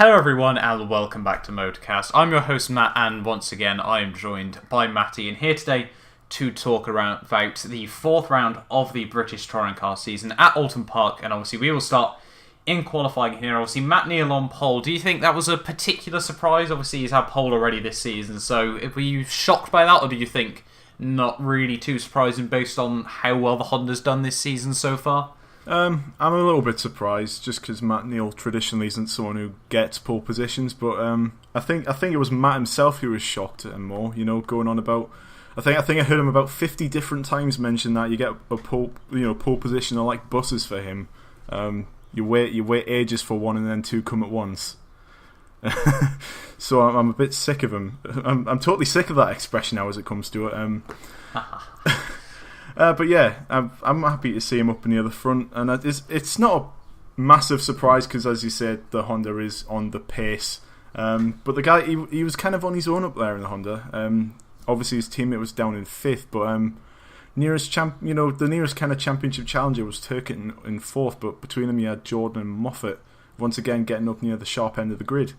Hello everyone and welcome back to Motorcast. I'm your host Matt, and once again I am joined by Matty, and here today to talk about the fourth round of the British Touring Car season at Oulton Park, and obviously we will start in qualifying here. Obviously Matt Neal on pole. Do you think that was a particular surprise? Obviously he's had pole already this season, so were you shocked by that, or do you think not really too surprising based on how well the Honda's done this season so far? I'm a little bit surprised just because Matt Neal traditionally isn't someone who gets pole positions, but I think it was Matt himself who was shocked and more. Going on about. I think I heard him about 50 different times mention that you get a pole position are like buses for him. You wait ages for one and then two come at once. So I'm a bit sick of him. I'm totally sick of that expression now as it comes to it. But yeah, I'm happy to see him up near the front, and it's not a massive surprise because, as you said, the Honda is on the pace. But the guy, he was kind of on his own up there in the Honda. Obviously, his teammate was down in fifth, but the nearest kind of championship challenger was Turkett in fourth. But between them, you had Jordan and Moffat once again getting up near the sharp end of the grid.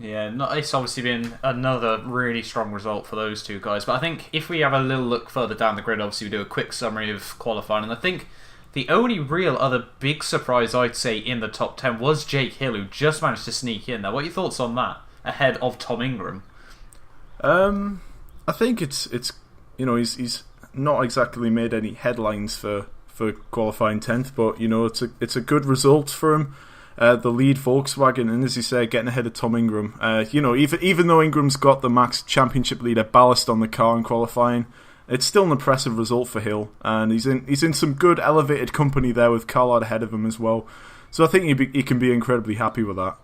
Yeah, it's obviously been another really strong result for those two guys. But I think if we have a little look further down the grid, obviously we do a quick summary of qualifying. And I think the only real other big surprise I'd say in the top 10 was Jake Hill, who just managed to sneak in. Now, what are your thoughts on that ahead of Tom Ingram? I think it's he's not exactly made any headlines for qualifying 10th, but it's a good result for him. The lead Volkswagen, and as you say, getting ahead of Tom Ingram. Even though Ingram's got the max championship leader ballast on the car in qualifying, it's still an impressive result for Hill, and he's in some good elevated company there with Carlard ahead of him as well. So I think he can be incredibly happy with that.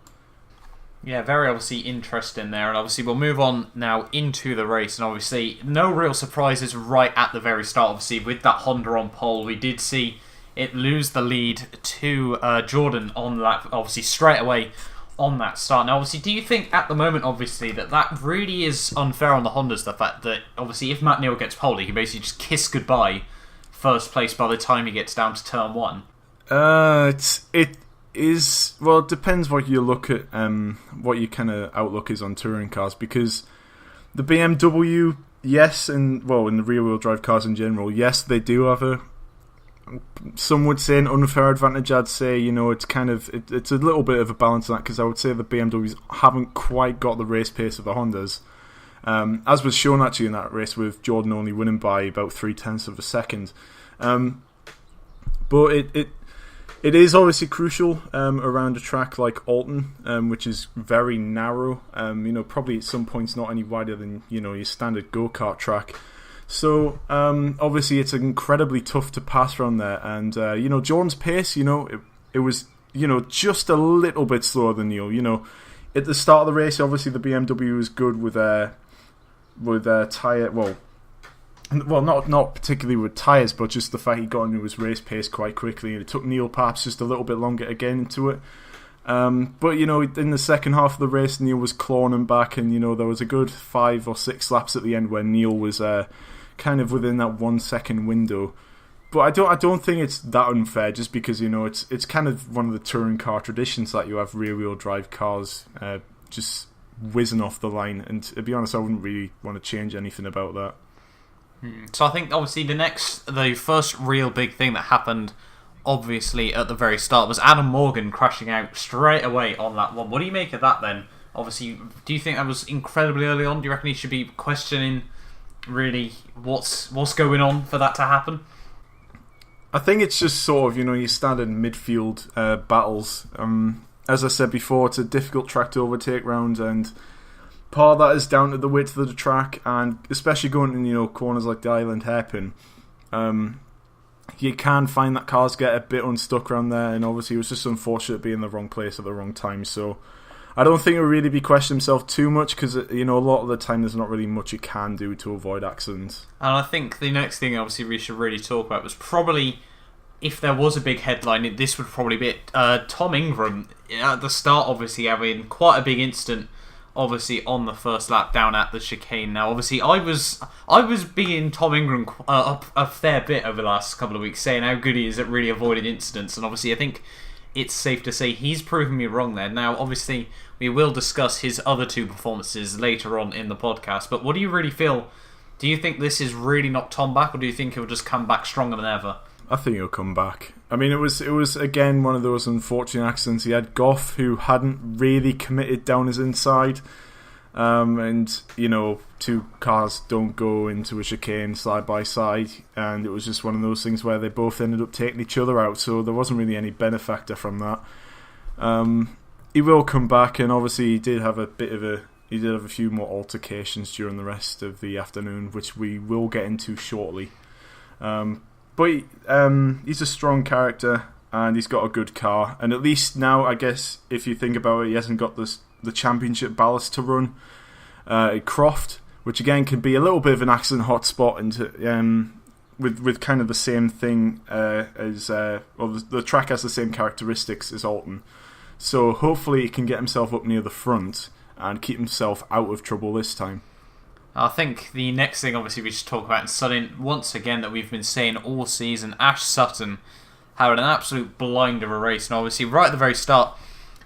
Yeah, very obviously interesting there, and obviously we'll move on now into the race, and obviously no real surprises right at the very start. Obviously with that Honda on pole, we did see it lose the lead to Jordan on that, obviously straight away on that start. Now, obviously, do you think at the moment, obviously, that really is unfair on the Hondas, the fact that, obviously, if Matt Neal gets pole, he can basically just kiss goodbye first place by the time he gets down to turn one? It is, well, it depends what you look at, what your kind of outlook is on touring cars, because the BMW, yes, in the rear-wheel drive cars in general, yes, they do have some would say an unfair advantage. I'd say it's a little bit of a balance on that, because I would say the BMWs haven't quite got the race pace of the Hondas, as was shown actually in that race with Jordan only winning by about 0.3 of a second. But it is obviously crucial around a track like Oulton, which is very narrow. Probably at some points not any wider than your standard go-kart track. So obviously it's incredibly tough to pass around there, and Jordan's pace, it was just a little bit slower than Neal. At the start of the race, obviously the BMW was good with tyre. Well, not particularly with tyres, but just the fact he got into his race pace quite quickly, and it took Neal perhaps just a little bit longer to get into it. But in the second half of the race, Neal was clawing him back, and there was a good 5 or 6 laps at the end where Neal was kind of within that 1 second window. But I don't think it's that unfair, just because it's kind of one of the touring car traditions that you have rear wheel drive cars just whizzing off the line, and to be honest, I wouldn't really want to change anything about that. So I think obviously the first real big thing that happened, obviously at the very start, was Adam Morgan crashing out straight away on that one. What do you make of that then? Obviously, do you think that was incredibly early on? Do you reckon he should be questioning really what's going on for that to happen? I think it's just sort of your standard midfield battles. As I said before, it's a difficult track to overtake round, and part of that is down to the width of the track, and especially going in corners like the Island Hairpin. You can find that cars get a bit unstuck around there, and obviously it was just unfortunate to be in the wrong place at the wrong time. So I don't think he'll really be questioning himself too much, because a lot of the time there's not really much you can do to avoid accidents. And I think the next thing obviously we should really talk about was probably, if there was a big headline, this would probably be Tom Ingram at the start, obviously having quite a big incident obviously on the first lap down at the chicane. Now obviously I was being Tom Ingram up a fair bit over the last couple of weeks, saying how good he is at really avoiding incidents, and obviously I think it's safe to say he's proven me wrong there. Now, obviously, we will discuss his other two performances later on in the podcast, but what do you really feel? Do you think this has really knocked Tom back, or do you think he'll just come back stronger than ever? I think he'll come back. I mean, it was again one of those unfortunate accidents. He had Goff, who hadn't really committed down his inside, and two cars don't go into a chicane side by side, and it was just one of those things where they both ended up taking each other out. So there wasn't really any benefactor from that. He will come back, and obviously he did have a few more altercations during the rest of the afternoon, which we will get into shortly. But he's a strong character, and he's got a good car. And at least now, I guess, if you think about it, he hasn't got the championship ballast to run at Croft, which again can be a little bit of an accident hotspot, and with kind of the same thing the track has the same characteristics as Oulton. So hopefully he can get himself up near the front and keep himself out of trouble this time. I think the next thing, obviously, we should talk about is something, once again, that we've been saying all season. Ash Sutton had an absolute blind of a race. And obviously, right at the very start,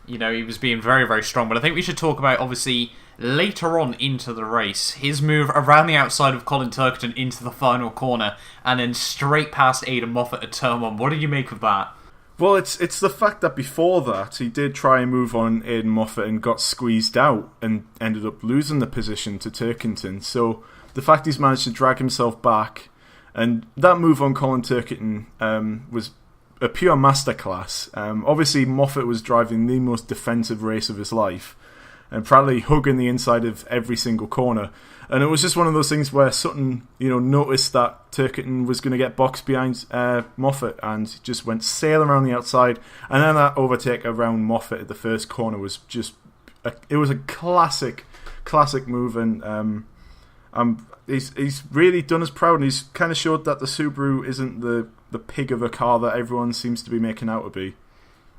he was being very, very strong. But I think we should talk about, obviously, later on into the race, his move around the outside of Colin Turkerton into the final corner and then straight past Aidan Moffat at turn 1. What did you make of that? Well, it's the fact that before that, he did try and move on Aidan Moffat and got squeezed out and ended up losing the position to Turkington. So the fact he's managed to drag himself back, and that move on Colin Turkington was a pure masterclass. Obviously, Moffat was driving the most defensive race of his life and probably hugging the inside of every single corner. And it was just one of those things where Sutton, noticed that Turkington was going to get boxed behind Moffat and just went sailing around the outside. And then that overtake around Moffat at the first corner was just... it was a classic move, and he's really done us proud, and he's kind of showed that the Subaru isn't the pig of a car that everyone seems to be making out to be.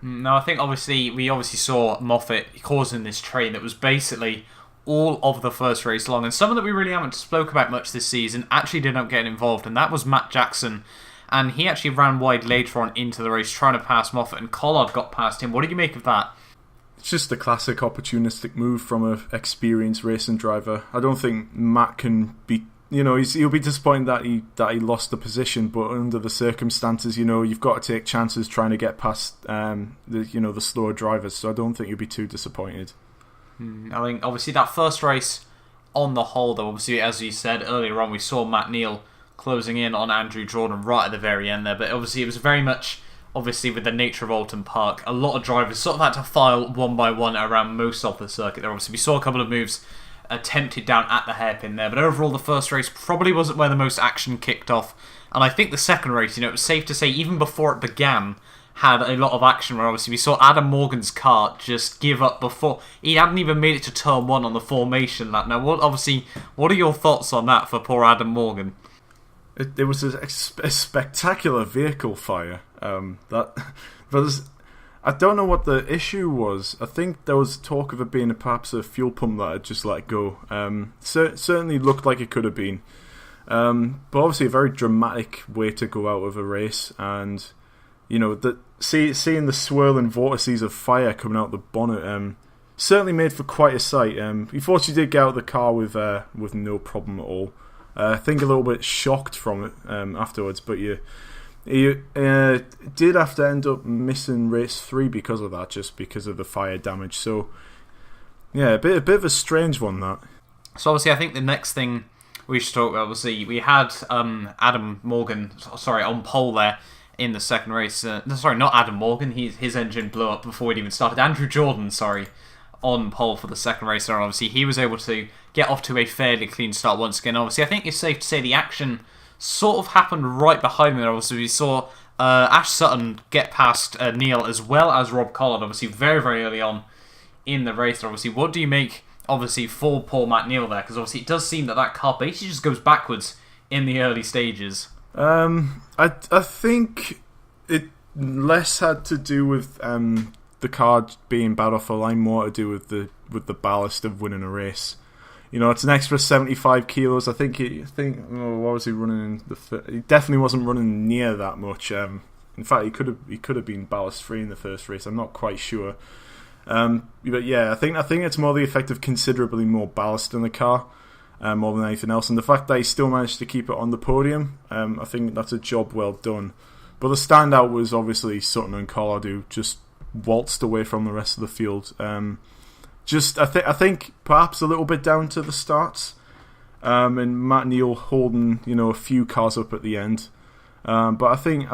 No, I think we saw Moffat causing this train that was basically all of the first race long, and someone that we really haven't spoke about much this season actually did not get involved, and that was Matt Jackson, and he actually ran wide later on into the race trying to pass Moffat, and Collard got past him. What did you make of that? It's just a classic opportunistic move from an experienced racing driver. I don't think Matt can be... he'll be disappointed that he lost the position, but under the circumstances, you've got to take chances trying to get past the slower drivers. So I don't think you'll be too disappointed. I think obviously that first race, on the whole, though, obviously as you said earlier on, we saw Matt Neal closing in on Andrew Jordan right at the very end there. But obviously it was very much, obviously with the nature of Oulton Park, a lot of drivers sort of had to file one by one around most of the circuit there. Obviously we saw a couple of moves attempted down at the hairpin there, but overall the first race probably wasn't where the most action kicked off, and I think the second race, it was safe to say even before it began, had a lot of action, where obviously we saw Adam Morgan's car just give up before he hadn't even made it to turn 1 on the formation lap. Now what are your thoughts on that for poor Adam Morgan? It was a spectacular vehicle fire. I don't know what the issue was. I think there was talk of it being perhaps a fuel pump that had just let go. Certainly looked like it could have been. But obviously a very dramatic way to go out of a race. And, seeing the swirling vortices of fire coming out the bonnet certainly made for quite a sight. He fortunately did get out of the car with no problem at all. I think a little bit shocked from it afterwards, but he did have to end up missing race 3 because of that, just because of the fire damage. So, yeah, a bit of a strange one, that. So, obviously, I think the next thing we should talk about, obviously, we had Adam Morgan, on pole there in the second race. Not Adam Morgan, his engine blew up before it even started. Andrew Jordan, on pole for the second race. And obviously, he was able to get off to a fairly clean start once again. Obviously, I think it's safe to say the action sort of happened right behind me. Obviously, we saw Ash Sutton get past Neil as well as Rob Collard, obviously very, very early on in the race. Obviously, what do you make, obviously, for poor Matt Neal there? Because obviously it does seem that car basically just goes backwards in the early stages. I think it less had to do with the car being bad off the line, more to do with the ballast of winning a race. It's an extra 75 kilos. What was he running in he definitely wasn't running near that much. In fact, he could have been ballast free in the first race. I'm not quite sure. But yeah, I think it's more the effect of considerably more ballast in the car, more than anything else. And the fact that he still managed to keep it on the podium, I think that's a job well done. But the standout was obviously Sutton and Collard, who just waltzed away from the rest of the field. I think perhaps a little bit down to the starts, and Matt Neal holding a few cars up at the end. But I think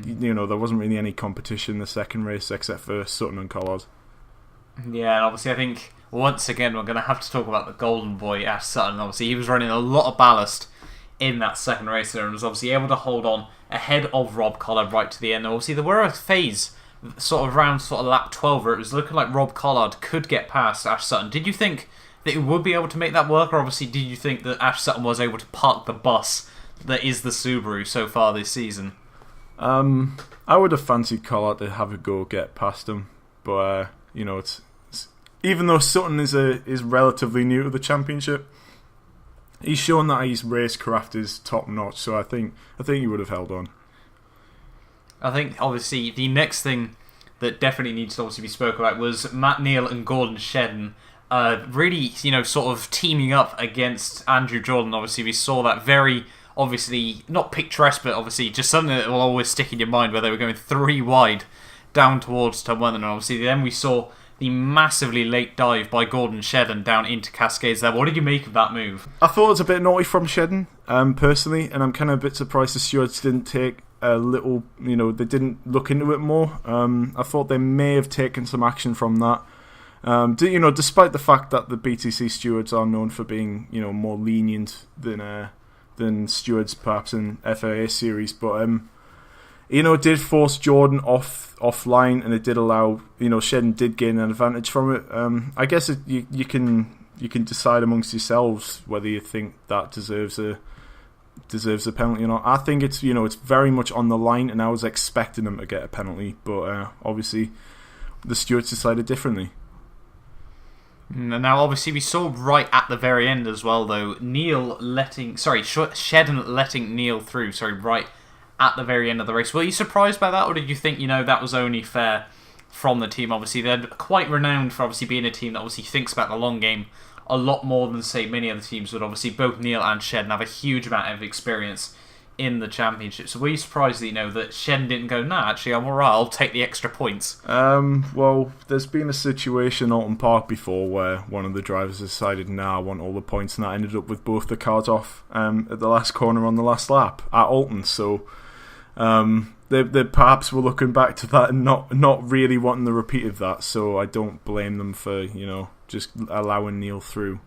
there wasn't really any competition in the second race except for Sutton and Collard. Yeah, and obviously I think once again we're going to have to talk about the golden boy Ash Sutton. Obviously he was running a lot of ballast in that second race there and was obviously able to hold on ahead of Rob Collard right to the end. Obviously there were a phase sort of around lap 12 where it was looking like Rob Collard could get past Ash Sutton. Did you think that he would be able to make that work, or obviously did you think that Ash Sutton was able to park the bus that is the Subaru so far this season? I would have fancied Collard to have a go get past him, but it's even though Sutton is relatively new to the championship, he's shown that his racecraft is top notch. So I think he would have held on. I think obviously the next thing that definitely needs to obviously be spoken about was Matt Neal and Gordon Shedden really sort of teaming up against Andrew Jordan. Obviously we saw that very obviously not picturesque, but obviously just something that will always stick in your mind, where they were going 3 wide down towards turn 1, and obviously then we saw the massively late dive by Gordon Shedden down into Cascades there. What did you make of that move? I thought it was a bit naughty from Shedden, personally, and I'm kind of a bit surprised the stewards didn't take a little, they didn't look into it more. I thought they may have taken some action from that. Despite the fact that the BTC stewards are known for being, more lenient than stewards perhaps in FIA series, but it did force Jordan offline, and it did allow, Shedden did gain an advantage from it. I guess you can decide amongst yourselves whether you think that deserves a penalty or not. I think it's it's very much on the line, and I was expecting him to get a penalty, but obviously the stewards decided differently. Now, obviously, we saw right at the very end as well, though, Shedden letting Neal through, right at the very end of the race. Were you surprised by that, or did you think, that was only fair from the team? Obviously, they're quite renowned for obviously being a team that obviously thinks about the long game a lot more than, say, many other teams would. Obviously, both Neal and Shedden have a huge amount of experience in the championship. So were you surprised that, that Shedden didn't go, nah, actually, I'm alright, I'll take the extra points? Well, there's been a situation in Oulton Park before where one of the drivers decided, nah, I want all the points, and that ended up with both the cars off at the last corner on the last lap at Oulton. So they perhaps were looking back to that and not really wanting the repeat of that. So I don't blame them for, just allowing Neal through.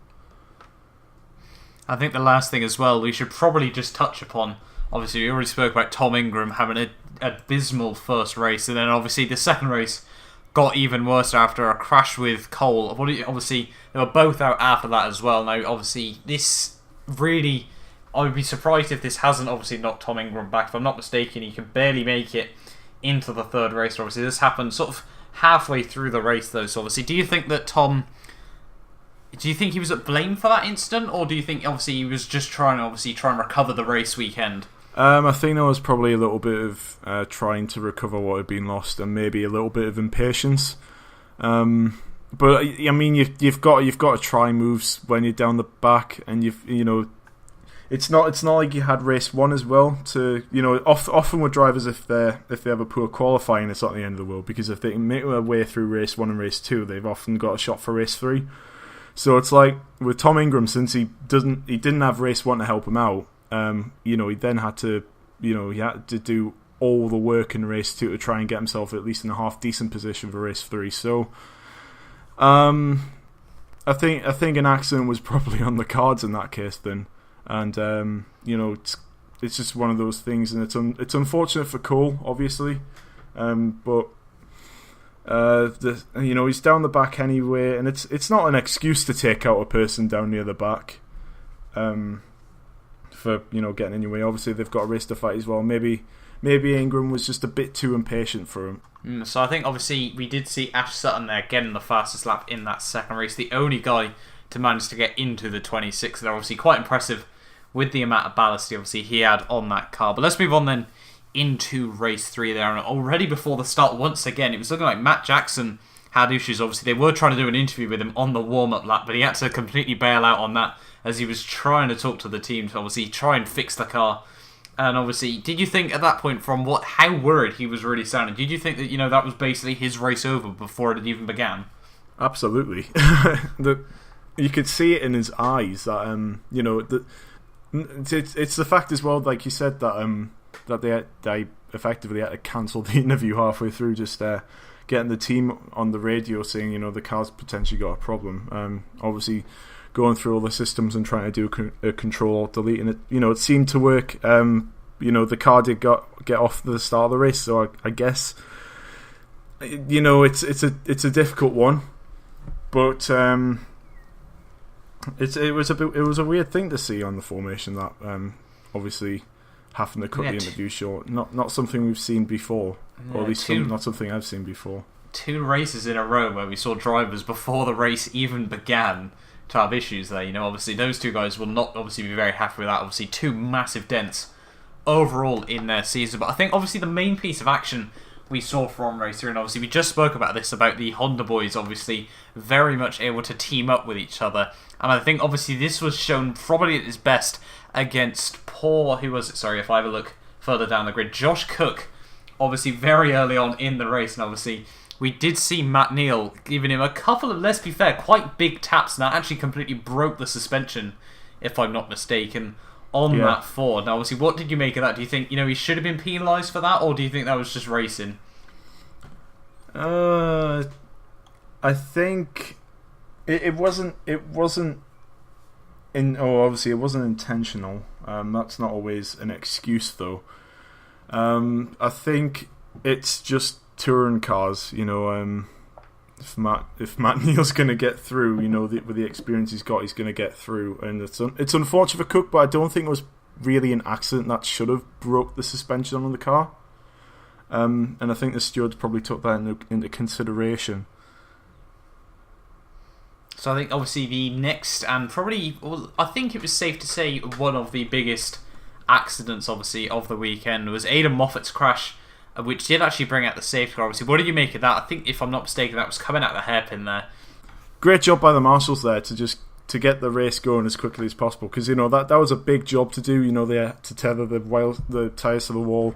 I think the last thing as well, we should probably just touch upon, obviously we already spoke about Tom Ingram having an abysmal first race, and then obviously the second race got even worse after a crash with Cole. Obviously they were both out after that as well. Now obviously this really, I would be surprised if this hasn't obviously knocked Tom Ingram back. If I'm not mistaken, he can barely make it into the third race. Obviously this happened sort of halfway through the race though, so obviously do you think he was at blame for that incident, or do you think obviously he was just trying to recover the race weekend? I think there was probably a little bit of trying to recover what had been lost, and maybe a little bit of impatience. But I mean, you've got to try moves when you're down the back, and it's not like you had race 1 as well. Often with drivers, if they have a poor qualifying, it's not the end of the world, because if they can make their way through race 1 and race 2, they've often got a shot for race 3. So it's like with Tom Ingram, since he didn't have race 1 to help him out. He then had to do all the work in race 2 to try and get himself at least in a half decent position for race 3. So, I think an accident was probably on the cards in that case then, and it's just one of those things, and it's unfortunate for Cole, obviously, but he's down the back anyway, and it's not an excuse to take out a person down near the back. For getting in your way. Obviously they've got a race to fight as well. Maybe Ingram was just a bit too impatient for him. So I think obviously we did see Ash Sutton there getting the fastest lap in that second race, the only guy to manage to get into the 26. They're obviously quite impressive with the amount of ballast obviously he had on that car. But let's move on then into race 3 there. And already before the start, once again, it was looking like Matt Jackson had issues. Obviously, they were trying to do an interview with him on the warm-up lap, but he had to completely bail out on that as he was trying to talk to the team to obviously try and fix the car. And obviously, did you think at that point, from how worried he was really sounding, did you think that, that was basically his race over before it even began? Absolutely. You could see it in his eyes that it's the fact as well, like you said, that they effectively had to cancel the interview halfway through, just getting the team on the radio saying, the car's potentially got a problem. Obviously, going through all the systems and trying to do a control delete, and it seemed to work. The car did get off the start of the race, so I guess it's a difficult one, but it was a weird thing to see on the formation, that obviously having to cut the interview short. Not something we've seen before, or at least not something I've seen before. 2 races in a row where we saw drivers before the race even began to have issues there. Obviously those 2 guys will not obviously be very happy with that. Obviously 2 massive dents overall in their season. But I think obviously the main piece of action we saw from race 3, and obviously we just spoke about this, about the Honda boys obviously very much able to team up with each other. And I think obviously this was shown probably at its best against if I have a look further down the grid, Josh Cook, obviously very early on in the race. And obviously we did see Matt Neal giving him a couple of, let's be fair, quite big taps, and that actually completely broke the suspension, if I'm not mistaken, on that Ford. Now obviously, what did you make of that? Do you think he should have been penalised for that, or do you think that was just racing? I think it wasn't obviously it wasn't intentional. That's not always an excuse, though. I think it's just touring cars. If Matt Neal's going to get through, with the experience he's got, he's going to get through. And it's unfortunate for Cook, but I don't think it was really an accident that should have broke the suspension on the car. And I think the stewards probably took that into consideration. So I think obviously the next, and probably, I think it was safe to say, one of the biggest accidents obviously of the weekend was Aidan Moffat's crash, which did actually bring out the safety car. Obviously, what did you make of that? I think, if I'm not mistaken, that was coming out the hairpin there. Great job by the marshals there to get the race going as quickly as possible, because that was a big job to do. They had to tether the tyres to the wall.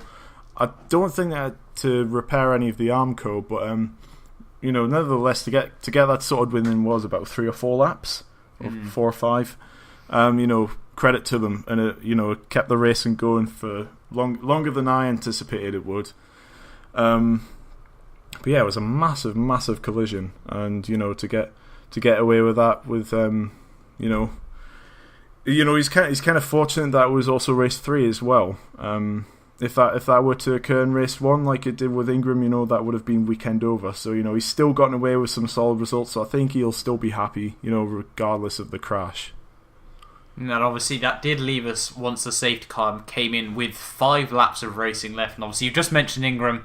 I don't think they had to repair any of the Armco, but nevertheless, to get that sorted within was about 3 or 4 laps, or 4 or 5. Credit to them, and it kept the racing going for longer than I anticipated it would. But yeah, it was a massive collision, and to get away with that, with he's kind of fortunate that it was also race 3 as well. If that were to occur in race 1 like it did with Ingram, that would have been weekend over. So he's still gotten away with some solid results. So I think he'll still be happy, regardless of the crash. And obviously that did leave us, once the safety car came in, with 5 laps of racing left. And obviously you've just mentioned Ingram,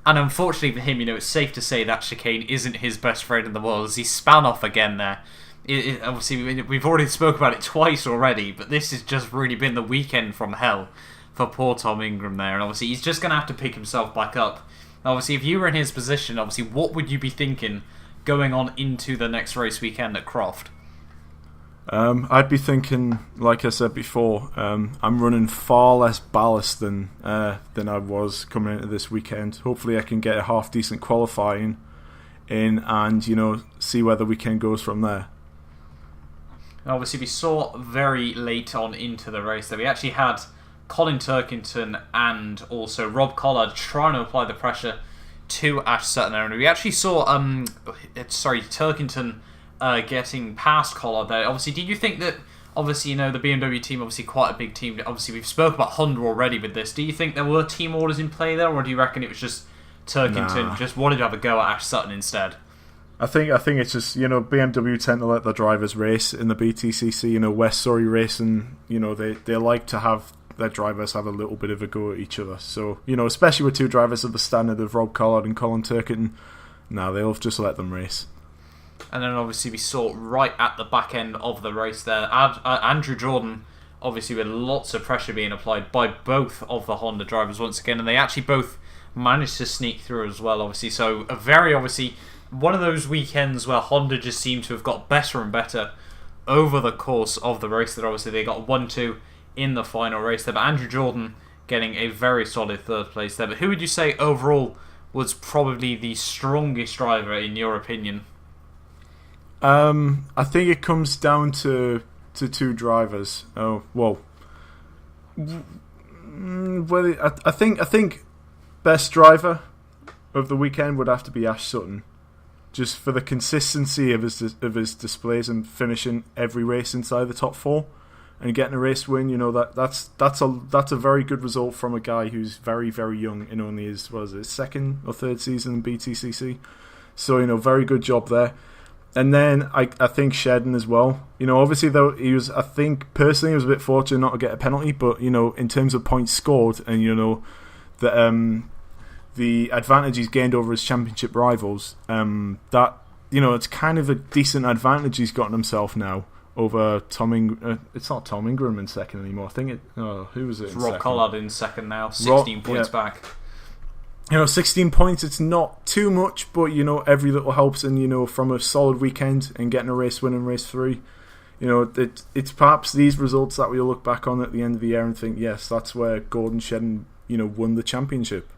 and unfortunately for him, it's safe to say that chicane isn't his best friend in the world, as he span off again there. Obviously we've already spoke about it twice already, but this has just really been the weekend from hell for poor Tom Ingram there. And obviously he's just going to have to pick himself back up. Obviously, if you were in his position, obviously what would you be thinking going on into the next race weekend at Croft? I'd be thinking, like I said before, I'm running far less ballast than I was coming into this weekend. Hopefully I can get a half decent qualifying in, and see where the weekend goes from there. Obviously we saw very late on into the race that we actually had Colin Turkington and also Rob Collard trying to apply the pressure to Ash Sutton, and we actually saw Turkington getting past Collard there. Obviously, did you think that, obviously, the BMW team, obviously quite a big team, obviously we've spoke about Honda already with this, do you think there were team orders in play there, or do you reckon it was just Turkington just wanted to have a go at Ash Sutton instead? I think it's just, BMW tend to let their drivers race in the BTCC, West Surrey Racing, they like to have their drivers have a little bit of a go at each other. So, especially with 2 drivers of the standard of Rob Collard and Colin Turkington, they'll just let them race. And then obviously we saw right at the back end of the race there, Andrew Jordan obviously with lots of pressure being applied by both of the Honda drivers once again, and they actually both managed to sneak through as well, obviously. So a very, obviously, one of those weekends where Honda just seemed to have got better and better over the course of the race. That obviously they got 1-2 in the final race there, but Andrew Jordan getting a very solid third place there. But who would you say overall was probably the strongest driver in your opinion? I think it comes down to two drivers. Oh well, I think best driver of the weekend would have to be Ash Sutton, just for the consistency of his displays and finishing every race inside the top 4 and getting a race win. You know, that's a very good result from a guy who's very, very young in only his second or third season in BTCC. So, you know, very good job there. And then I think Shedden as well. You know, obviously though I think personally he was a bit fortunate not to get a penalty, but you know, in terms of points scored and you know the advantage he's gained over his championship rivals, that you know, it's kind of a decent advantage he's gotten himself now over it's not Tom Ingram in second anymore. I think who was it? It's Rob Collard in second now, 16 points back. You know, 16 points, it's not too much, but, you know, every little helps. And, you know, from a solid weekend and getting a race win in race 3, you know, it's perhaps these results that we'll look back on at the end of the year and think, yes, that's where Gordon Shedden, you know, won the championship.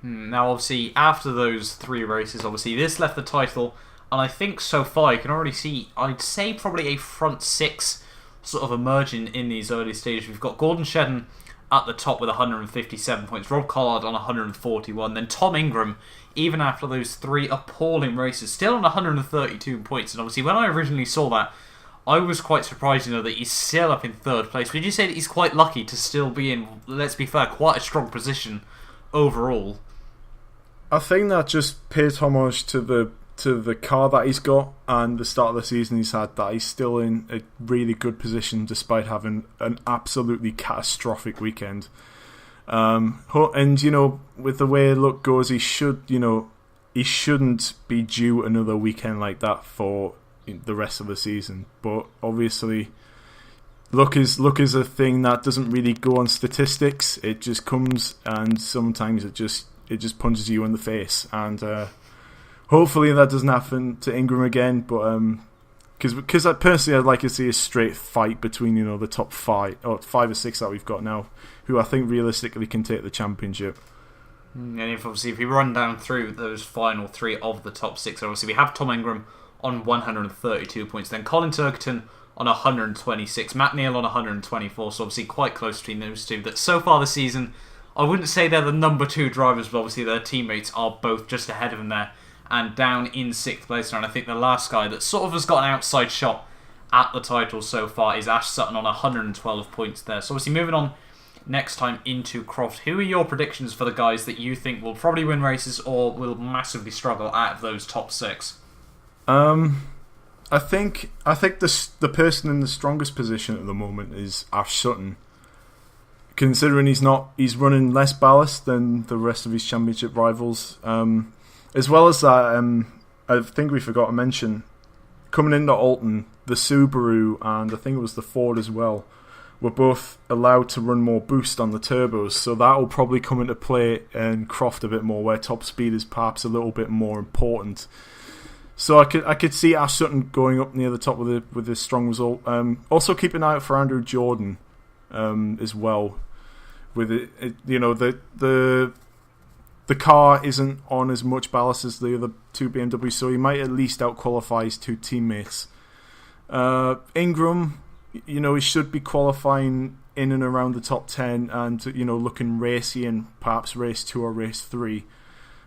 Now, obviously, after those 3 races, obviously, this left the title. And I think so far you can already see, I'd say probably a front 6 sort of emerging in these early stages. We've got Gordon Shedden at the top with 157 points, Rob Collard on 141, then Tom Ingram, even after those 3 appalling races, still on 132 points. And obviously when I originally saw that, I was quite surprised, you know, that he's still up in 3rd place. Would you say that he's quite lucky to still be in, let's be fair, quite a strong position overall? I think that just pays homage to the car that he's got and the start of the season he's had, that he's still in a really good position despite having an absolutely catastrophic weekend. And you know, with the way luck goes, he shouldn't be due another weekend like that for the rest of the season. But obviously, luck is a thing that doesn't really go on statistics. It just comes, and sometimes it just punches you in the face. And hopefully that doesn't happen to Ingram again, but because personally I'd like to see a straight fight between, you know, the top 5 or 5 or 6 that we've got now, who I think realistically can take the championship. And if we run down through those final 3 of the top 6, obviously we have Tom Ingram on 132 points, then Colin Turkerton on 126, Matt Neal on 124, so obviously quite close between those two. That so far this season, I wouldn't say they're the number 2 drivers, but obviously their teammates are both just ahead of them there. And down in 6th place now, and I think the last guy that sort of has got an outside shot at the title so far is Ash Sutton on 112 points there. So obviously moving on next time into Croft, who are your predictions for the guys that you think will probably win races or will massively struggle out of those top 6? I think the person in the strongest position at the moment is Ash Sutton, considering he's running less ballast than the rest of his championship rivals. As well as that, I think we forgot to mention, coming into Oulton, the Subaru and I think it was the Ford as well, were both allowed to run more boost on the turbos, so that will probably come into play in Croft a bit more, where top speed is perhaps a little bit more important. So I could see Ash Sutton going up near the top with a strong result. Also keep an eye out for Andrew Jordan as well. With it, you know, the car isn't on as much ballast as the other 2 BMWs, so he might at least out-qualify his 2 teammates. Ingram, you know, he should be qualifying in and around the top 10 and, you know, looking racy in perhaps race 2 or race 3.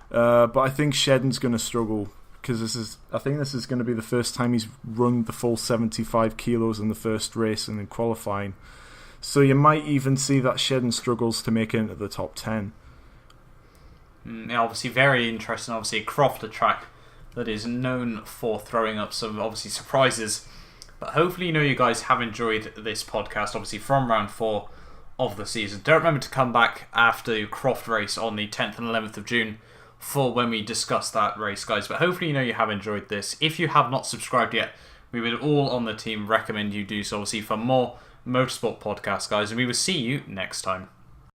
But I think Shedden's going to struggle, because I think this is going to be the first time he's run the full 75 kilos in the first race and in qualifying. So you might even see that Shedden struggles to make it into the top 10. Yeah, obviously very interesting. Obviously Croft, a track that is known for throwing up some obviously surprises. But hopefully, you know, you guys have enjoyed this podcast, obviously from round 4 of the season. Don't remember to come back after Croft race on the 10th and 11th of June for when we discuss that race, guys. But hopefully, you know, you have enjoyed this. If you have not subscribed yet, we would all on the team recommend you do so, obviously, for more Motorsport podcast, guys, and we will see you next time.